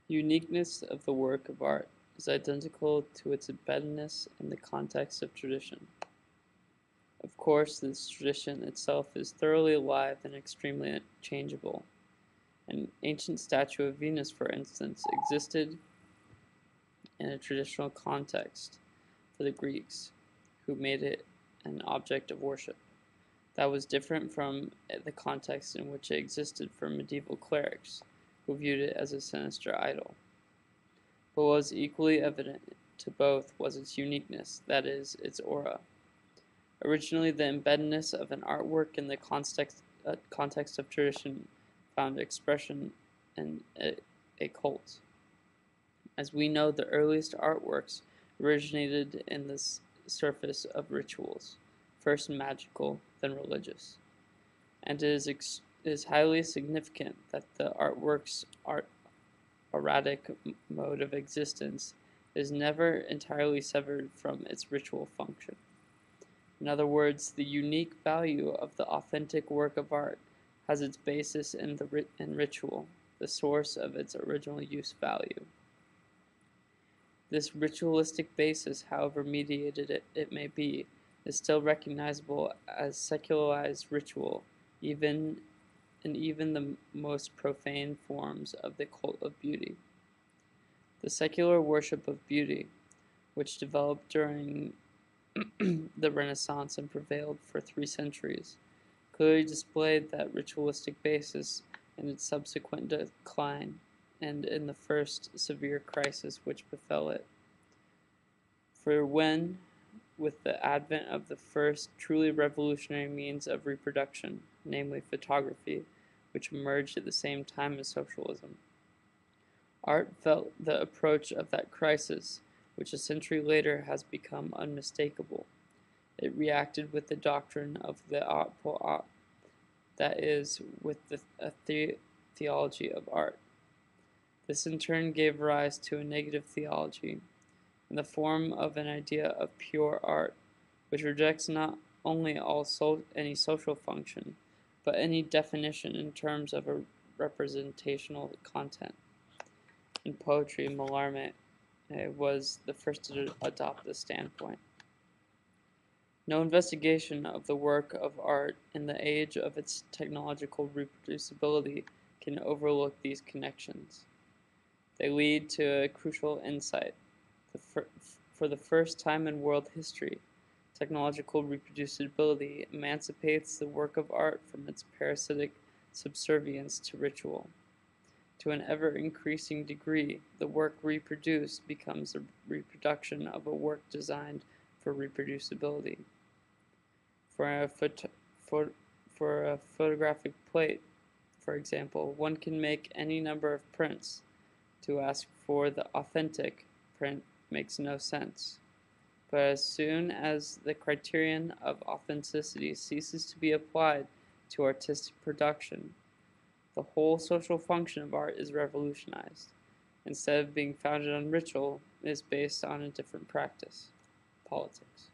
Uniqueness of the work of art is identical to its embeddedness in the context of tradition. Of course, this tradition itself is thoroughly alive and extremely changeable. An ancient statue of Venus, for instance, existed in a traditional context for the Greeks, who made it an object of worship. That was different from the context in which it existed for medieval clerics, who viewed it as a sinister idol. But what was equally evident to both was its uniqueness, that is, its aura. Originally, the embeddedness of an artwork in the context of tradition found expression in a cult. As we know, the earliest artworks originated in the surface of rituals, first magical, then religious. And it is highly significant that the artwork's erratic mode of existence is never entirely severed from its ritual function. In other words, the unique value of the authentic work of art has its basis in ritual, the source of its original use value. This ritualistic basis, however mediated it may be, is still recognizable as secularized ritual, even in the most profane forms of the cult of beauty. The secular worship of beauty, which developed during the Renaissance and prevailed for 3 centuries, clearly displayed that ritualistic basis in its subsequent decline and in the first severe crisis which befell it. For when, with the advent of the first truly revolutionary means of reproduction, namely photography, which emerged at the same time as socialism, art felt the approach of that crisis, which a century later has become unmistakable. It reacted with the doctrine of the art pour art, that is, with the theology of art. This in turn gave rise to a negative theology, in the form of an idea of pure art, which rejects not only any social function, but any definition in terms of a representational content. In poetry, Mallarmé was the first to adopt this standpoint. No investigation of the work of art in the age of its technological reproducibility can overlook these connections. They lead to a crucial insight. For the first time in world history, technological reproducibility emancipates the work of art from its parasitic subservience to ritual. To an ever-increasing degree, the work reproduced becomes a reproduction of a work designed for reproducibility. For a photographic plate, for example, one can make any number of prints. To ask for the authentic print makes no sense. But as soon as the criterion of authenticity ceases to be applied to artistic production, the whole social function of art is revolutionized. Instead of being founded on ritual, it is based on a different practice, politics.